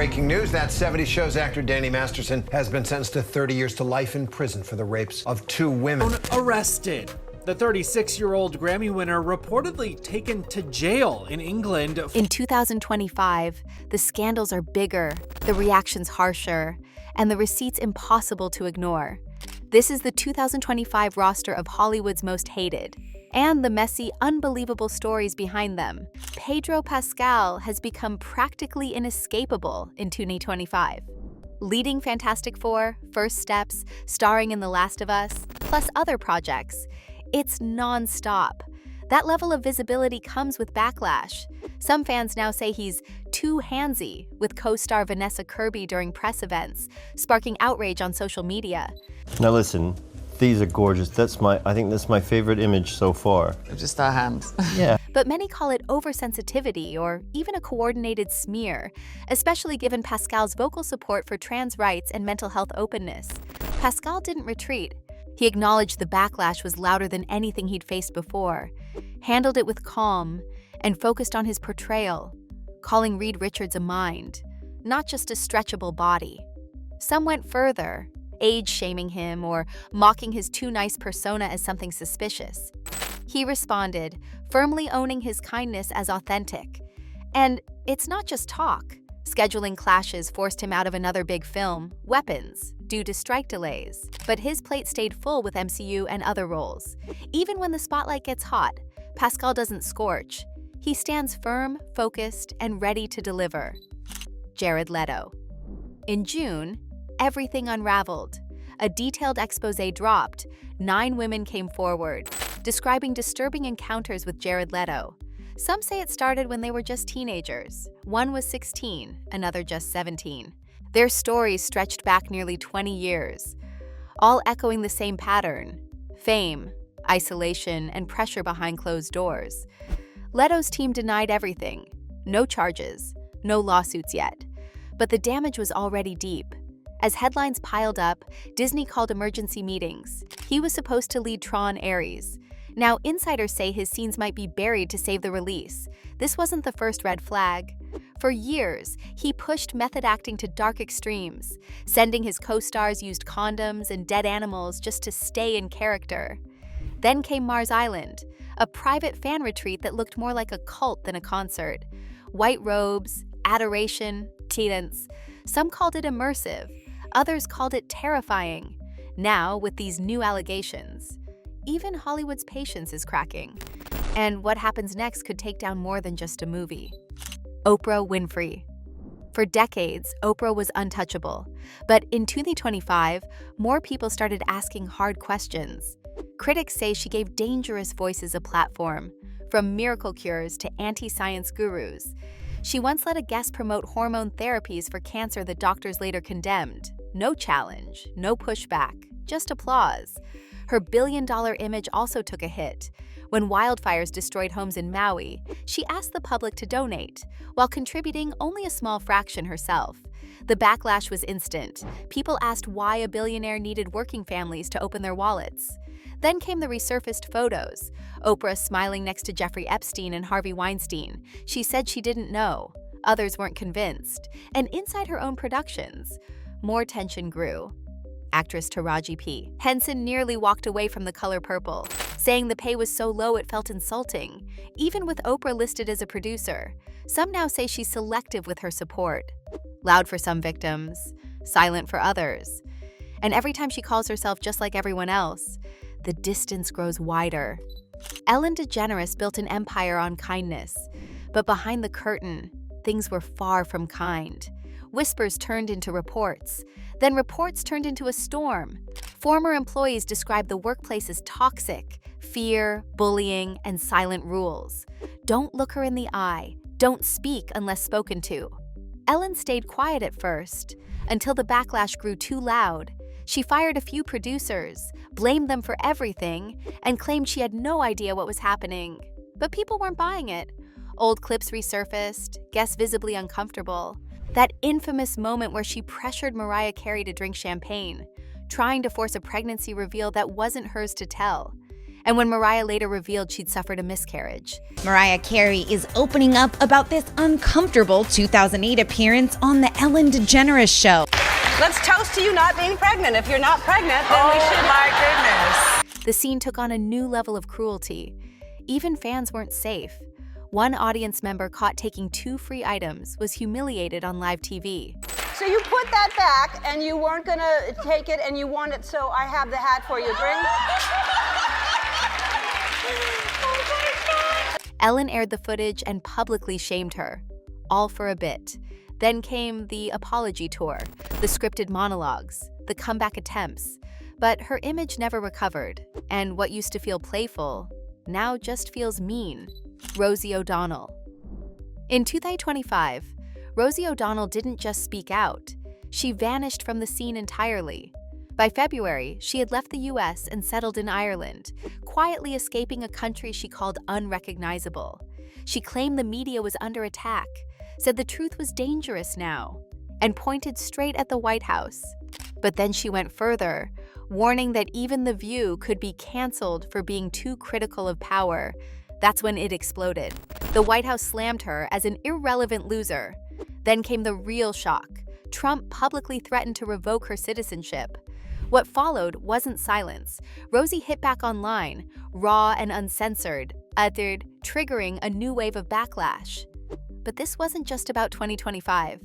breaking news. That 70 Show's actor Danny Masterson has been sentenced to 30 years to life in prison for the rapes of 2 women. Arrested. The 36-year-old Grammy winner reportedly taken to jail in England. In 2025, the scandals are bigger, the reactions harsher, and the receipts impossible to ignore. This is the 2025 roster of Hollywood's most hated, and the messy, unbelievable stories behind them. Pedro Pascal has become practically inescapable in 2025. Leading Fantastic Four, First Steps, starring in The Last of Us, plus other projects. It's nonstop. That level of visibility comes with backlash. Some fans now say he's too handsy with co-star Vanessa Kirby during press events, sparking outrage on social media. Now listen, these are gorgeous. I think that's my favorite image so far. Just our hands. Yeah. But many call it oversensitivity or even a coordinated smear, especially given Pascal's vocal support for trans rights and mental health openness. Pascal didn't retreat. He acknowledged the backlash was louder than anything he'd faced before, handled it with calm, and focused on his portrayal, calling Reed Richards a mind, not just a stretchable body. Some went further, age-shaming him or mocking his too-nice persona as something suspicious. He responded, firmly owning his kindness as authentic. And it's not just talk. Scheduling clashes forced him out of another big film, Weapons, due to strike delays. But his plate stayed full with MCU and other roles. Even when the spotlight gets hot, Pascal doesn't scorch. He stands firm, focused, and ready to deliver. Jared Leto. In June, everything unraveled. A detailed expose dropped. 9 women came forward, describing disturbing encounters with Jared Leto. Some say it started when they were just teenagers. One was 16, another just 17. Their stories stretched back nearly 20 years, all echoing the same pattern: fame, isolation, and pressure behind closed doors. Leto's team denied everything. No charges, no lawsuits yet. But the damage was already deep. As headlines piled up, Disney called emergency meetings. He was supposed to lead Tron Ares. Now, insiders say his scenes might be buried to save the release. This wasn't the first red flag. For years, he pushed method acting to dark extremes, sending his co-stars used condoms and dead animals just to stay in character. Then came Mars Island, a private fan retreat that looked more like a cult than a concert. White robes, adoration, cadence. Some called it immersive. Others called it terrifying. Now, with these new allegations, even Hollywood's patience is cracking. And what happens next could take down more than just a movie. Oprah Winfrey. For decades, Oprah was untouchable. But in 2025, more people started asking hard questions. Critics say she gave dangerous voices a platform, from miracle cures to anti-science gurus. She once let a guest promote hormone therapies for cancer that doctors later condemned. No challenge, no pushback, just applause. Her billion-dollar image also took a hit. When wildfires destroyed homes in Maui, she asked the public to donate, while contributing only a small fraction herself. The backlash was instant. People asked why a billionaire needed working families to open their wallets. Then came the resurfaced photos. Oprah smiling next to Jeffrey Epstein and Harvey Weinstein. She said she didn't know. Others weren't convinced. And inside her own productions, more tension grew. Actress Taraji P. Henson nearly walked away from The Color Purple, saying the pay was so low it felt insulting, even with Oprah listed as a producer. Some now say she's selective with her support. Loud for some victims, silent for others. And every time she calls herself just like everyone else, the distance grows wider. Ellen DeGeneres built an empire on kindness, but behind the curtain, things were far from kind. Whispers turned into reports. Then reports turned into a storm. Former employees described the workplace as toxic, fear, bullying, and silent rules. Don't look her in the eye. Don't speak unless spoken to. Ellen stayed quiet at first, until the backlash grew too loud. She fired a few producers, blamed them for everything, and claimed she had no idea what was happening. But people weren't buying it. Old clips resurfaced, guests visibly uncomfortable. That infamous moment where she pressured Mariah Carey to drink champagne, trying to force a pregnancy reveal that wasn't hers to tell. And when Mariah later revealed she'd suffered a miscarriage. Mariah Carey is opening up about this uncomfortable 2008 appearance on The Ellen DeGeneres Show. Let's toast to you not being pregnant. If you're not pregnant, then we should. My goodness. The scene took on a new level of cruelty. Even fans weren't safe. One audience member caught taking 2 free items was humiliated on live TV. So you put that back and you weren't gonna take it and you want it, so I have the hat for you. Bring. Ellen aired the footage and publicly shamed her, all for a bit. Then came the apology tour, the scripted monologues, the comeback attempts. But her image never recovered, and what used to feel playful now just feels mean. Rosie O'Donnell. In 2025, Rosie O'Donnell didn't just speak out. She vanished from the scene entirely. By February, she had left the US and settled in Ireland, quietly escaping a country she called unrecognizable. She claimed the media was under attack, said the truth was dangerous now, and pointed straight at the White House. But then she went further, warning that even The View could be canceled for being too critical of power. That's when it exploded. The White House slammed her as an irrelevant loser. Then came the real shock. Trump publicly threatened to revoke her citizenship. What followed wasn't silence. Rosie hit back online, raw and uncensored, uttered, triggering a new wave of backlash. But this wasn't just about 2025.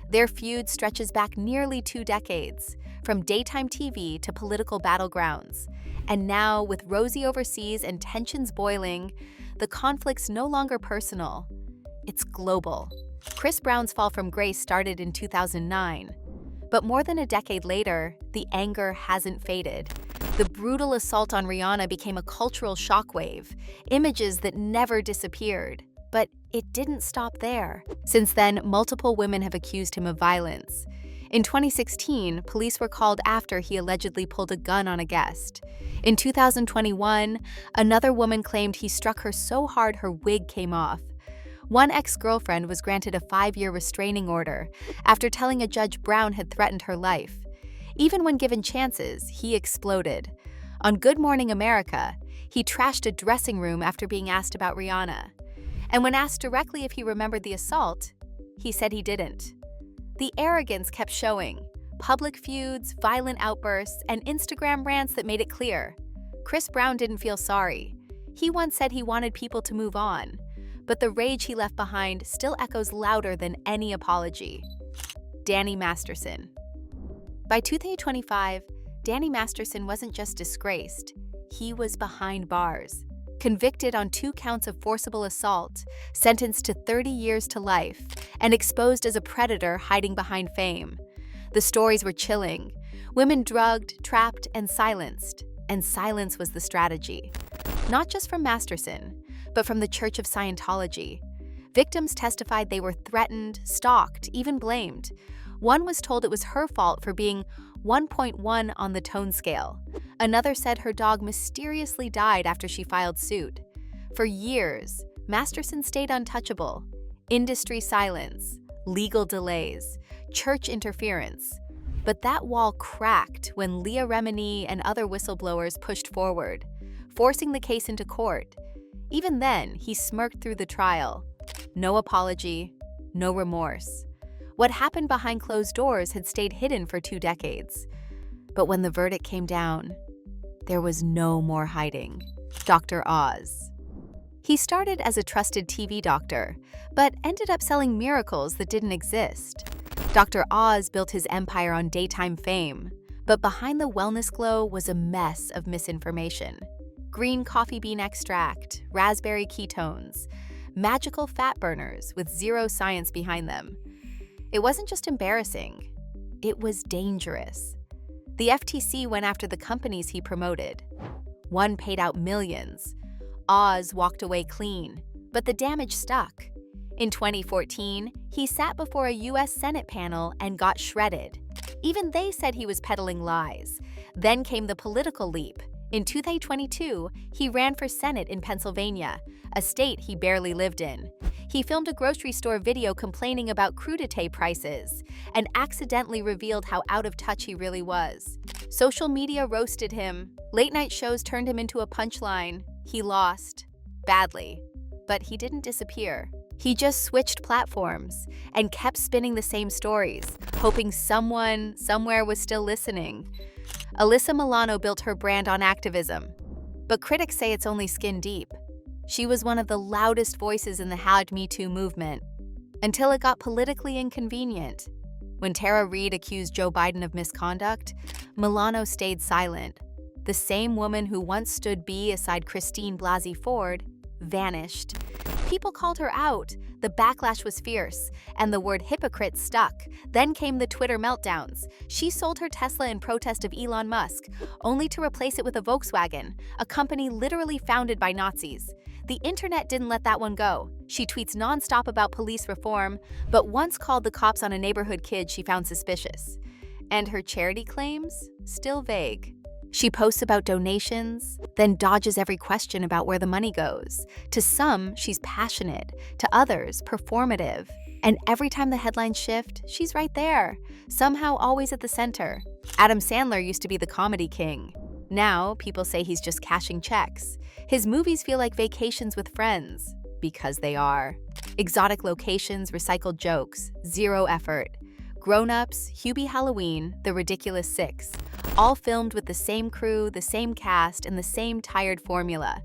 Their feud stretches back nearly 2 decades, from daytime TV to political battlegrounds. And now, with Rosie overseas and tensions boiling, the conflict's no longer personal. It's global. Chris Brown's fall from grace started in 2009. But more than a decade later, the anger hasn't faded. The brutal assault on Rihanna became a cultural shockwave, images that never disappeared. But it didn't stop there. Since then, multiple women have accused him of violence. In 2016, police were called after he allegedly pulled a gun on a guest. In 2021, another woman claimed he struck her so hard her wig came off. One ex-girlfriend was granted a 5-year restraining order after telling a judge Brown had threatened her life. Even when given chances, he exploded. On Good Morning America, he trashed a dressing room after being asked about Rihanna. And when asked directly if he remembered the assault, he said he didn't. The arrogance kept showing. Public feuds, violent outbursts, and Instagram rants that made it clear. Chris Brown didn't feel sorry. He once said he wanted people to move on. But the rage he left behind still echoes louder than any apology. Danny Masterson. By 2025, Danny Masterson wasn't just disgraced, he was behind bars. Convicted on 2 counts of forcible assault, sentenced to 30 years to life, and exposed as a predator hiding behind fame. The stories were chilling. Women drugged, trapped, and silenced. And silence was the strategy. Not just from Masterson, but from the Church of Scientology. Victims testified they were threatened, stalked, even blamed. One was told it was her fault for being 1.1 on the tone scale. Another said her dog mysteriously died after she filed suit. For years, Masterson stayed untouchable. Industry silence, legal delays, church interference. But that wall cracked when Leah Remini and other whistleblowers pushed forward, forcing the case into court. Even then, he smirked through the trial. No apology, no remorse. What happened behind closed doors had stayed hidden for 2 decades. But when the verdict came down, there was no more hiding. Dr. Oz. He started as a trusted TV doctor, but ended up selling miracles that didn't exist. Dr. Oz built his empire on daytime fame, but behind the wellness glow was a mess of misinformation. Green coffee bean extract, raspberry ketones, magical fat burners with zero science behind them. It wasn't just embarrassing, it was dangerous. The FTC went after the companies he promoted. One paid out millions. Oz walked away clean, but the damage stuck. In 2014, he sat before a US Senate panel and got shredded. Even they said he was peddling lies. Then came the political leap. In 2022, he ran for Senate in Pennsylvania, a state he barely lived in. He filmed a grocery store video complaining about crudité prices and accidentally revealed how out of touch he really was. Social media roasted him. Late-night shows turned him into a punchline. He lost. Badly. But he didn't disappear. He just switched platforms and kept spinning the same stories, hoping someone, somewhere was still listening. Alyssa Milano built her brand on activism, but critics say it's only skin deep. She was one of the loudest voices in the #MeToo movement, until it got politically inconvenient. When Tara Reid accused Joe Biden of misconduct, Milano stayed silent. The same woman who once stood beside Christine Blasey Ford vanished. People called her out. The backlash was fierce, and the word hypocrite stuck. Then came the Twitter meltdowns. She sold her Tesla in protest of Elon Musk, only to replace it with a Volkswagen, a company literally founded by Nazis. The internet didn't let that one go. She tweets nonstop about police reform, but once called the cops on a neighborhood kid she found suspicious. And her charity claims? Still vague. She posts about donations, then dodges every question about where the money goes. To some, she's passionate. To others, performative. And every time the headlines shift, she's right there, somehow always at the center. Adam Sandler used to be the comedy king. Now, people say he's just cashing checks. His movies feel like vacations with friends, because they are. Exotic locations, recycled jokes, zero effort. Grown-ups, Hubie Halloween, The Ridiculous Six, all filmed with the same crew, the same cast, and the same tired formula.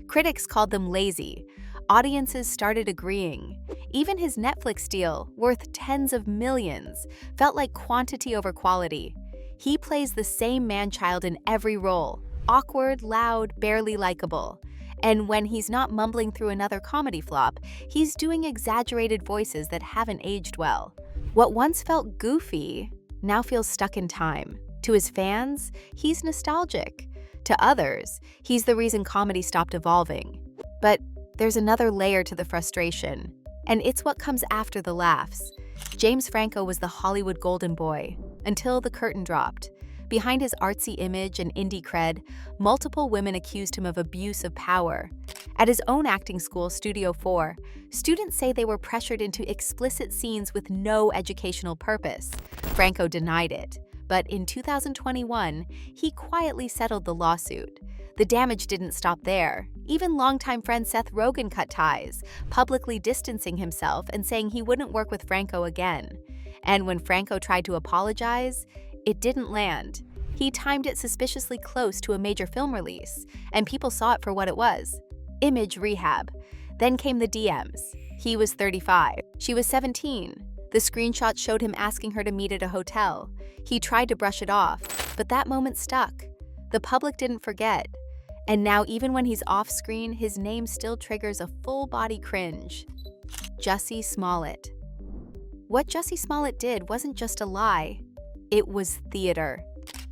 Critics called them lazy. Audiences started agreeing. Even his Netflix deal, worth tens of millions, felt like quantity over quality. He plays the same man-child in every role, awkward, loud, barely likable. And when he's not mumbling through another comedy flop, he's doing exaggerated voices that haven't aged well. What once felt goofy now feels stuck in time. To his fans, he's nostalgic. To others, he's the reason comedy stopped evolving. But there's another layer to the frustration, and it's what comes after the laughs. James Franco was the Hollywood golden boy, until the curtain dropped. Behind his artsy image and indie cred, multiple women accused him of abuse of power. At his own acting school, Studio 4, students say they were pressured into explicit scenes with no educational purpose. Franco denied it, but in 2021, he quietly settled the lawsuit. The damage didn't stop there. Even longtime friend Seth Rogen cut ties, publicly distancing himself and saying he wouldn't work with Franco again. And when Franco tried to apologize, it didn't land. He timed it suspiciously close to a major film release, and people saw it for what it was: image rehab. Then came the DMs. He was 35. She was 17. The screenshot showed him asking her to meet at a hotel. He tried to brush it off, but that moment stuck. The public didn't forget. And now even when he's off-screen, his name still triggers a full-body cringe. Jussie Smollett. What Jussie Smollett did wasn't just a lie. It was theater.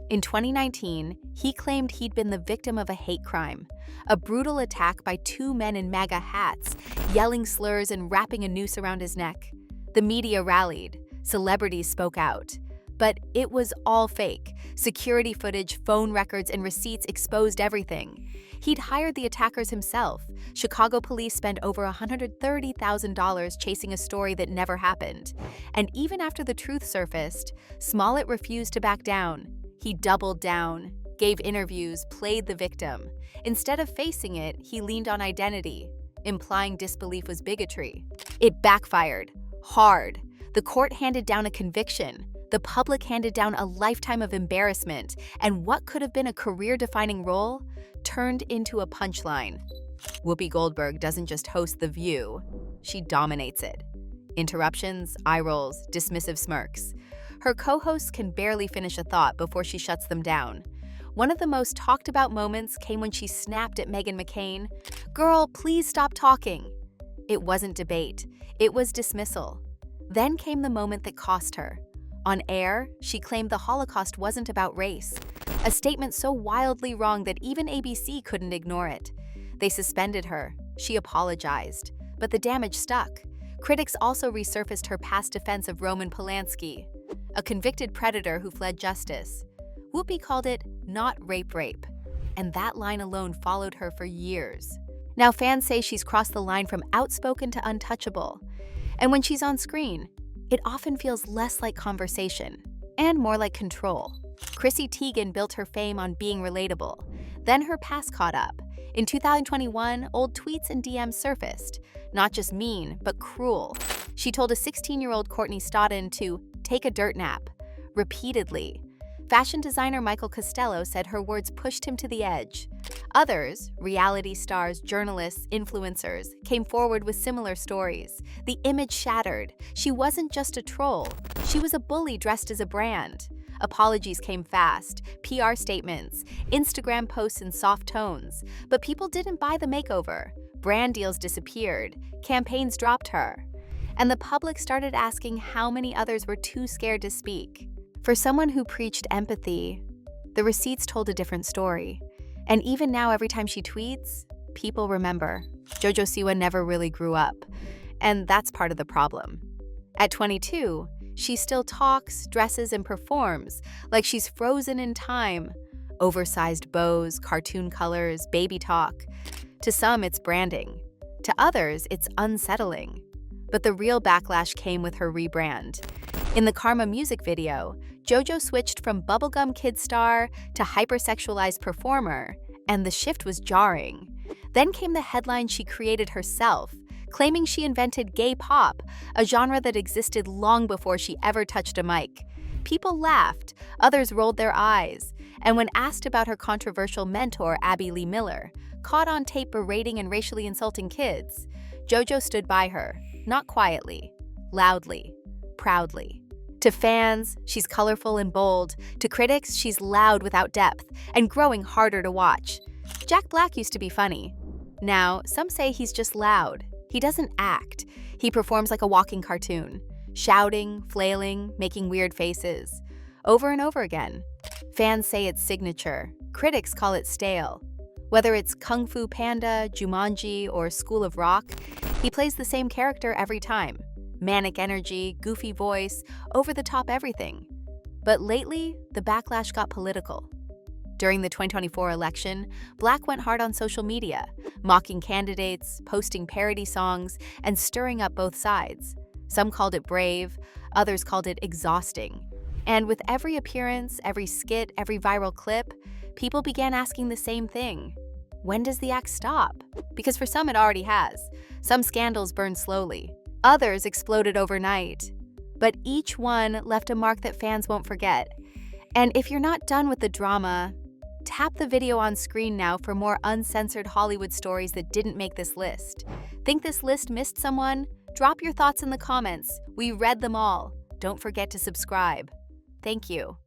In 2019, he claimed he'd been the victim of a hate crime, a brutal attack by two men in MAGA hats, yelling slurs and wrapping a noose around his neck. The media rallied. Celebrities spoke out. But it was all fake. Security footage, phone records, and receipts exposed everything. He'd hired the attackers himself. Chicago police spent over $130,000 chasing a story that never happened. And even after the truth surfaced, Smollett refused to back down. He doubled down, gave interviews, played the victim. Instead of facing it, he leaned on identity, implying disbelief was bigotry. It backfired. Hard. The court handed down a conviction. The public handed down a lifetime of embarrassment, and what could have been a career-defining role turned into a punchline. Whoopi Goldberg doesn't just host The View, she dominates it. Interruptions, eye rolls, dismissive smirks. Her co-hosts can barely finish a thought before she shuts them down. One of the most talked about moments came when she snapped at Meghan McCain, "Girl, please stop talking." It wasn't debate, it was dismissal. Then came the moment that cost her. On air, she claimed the Holocaust wasn't about race, a statement so wildly wrong that even ABC couldn't ignore it. They suspended her. She apologized, but the damage stuck. Critics also resurfaced her past defense of Roman Polanski, a convicted predator who fled justice. Whoopi called it not rape, and that line alone followed her for years. Now fans say she's crossed the line from outspoken to untouchable, and when she's on screen, it often feels less like conversation and more like control. Chrissy Teigen built her fame on being relatable. Then her past caught up. In 2021, old tweets and DMs surfaced. Not just mean, but cruel. She told a 16-year-old Courtney Stodden to take a dirt nap, repeatedly. Fashion designer Michael Costello said her words pushed him to the edge. Others, reality stars, journalists, influencers, came forward with similar stories. The image shattered. She wasn't just a troll. She was a bully dressed as a brand. Apologies came fast, PR statements, Instagram posts in soft tones. But people didn't buy the makeover. Brand deals disappeared. Campaigns dropped her. And the public started asking how many others were too scared to speak. For someone who preached empathy, the receipts told a different story. And even now, every time she tweets, people remember. JoJo Siwa never really grew up. And that's part of the problem. At 22, she still talks, dresses, and performs like she's frozen in time. Oversized bows, cartoon colors, baby talk. To some, it's branding. To others, it's unsettling. But the real backlash came with her rebrand. In the Karma music video, JoJo switched from bubblegum kid star to hypersexualized performer, and the shift was jarring. Then came the headline she created herself, claiming she invented gay pop, a genre that existed long before she ever touched a mic. People laughed, others rolled their eyes, and when asked about her controversial mentor, Abby Lee Miller, caught on tape berating and racially insulting kids, JoJo stood by her, not quietly, loudly, proudly. To fans, she's colorful and bold. To critics, she's loud without depth and growing harder to watch. Jack Black used to be funny. Now, some say he's just loud. He doesn't act. He performs like a walking cartoon, shouting, flailing, making weird faces. Over and over again. Fans say it's signature. Critics call it stale. Whether it's Kung Fu Panda, Jumanji, or School of Rock, he plays the same character every time. Manic energy, goofy voice, over-the-top everything. But lately, the backlash got political. During the 2024 election, Black went hard on social media, mocking candidates, posting parody songs, and stirring up both sides. Some called it brave, others called it exhausting. And with every appearance, every skit, every viral clip, people began asking the same thing. When does the act stop? Because for some it already has. Some scandals burn slowly. Others exploded overnight. But each one left a mark that fans won't forget. And if you're not done with the drama, tap the video on screen now for more uncensored Hollywood stories that didn't make this list. Think this list missed someone? Drop your thoughts in the comments. We read them all. Don't forget to subscribe. Thank you.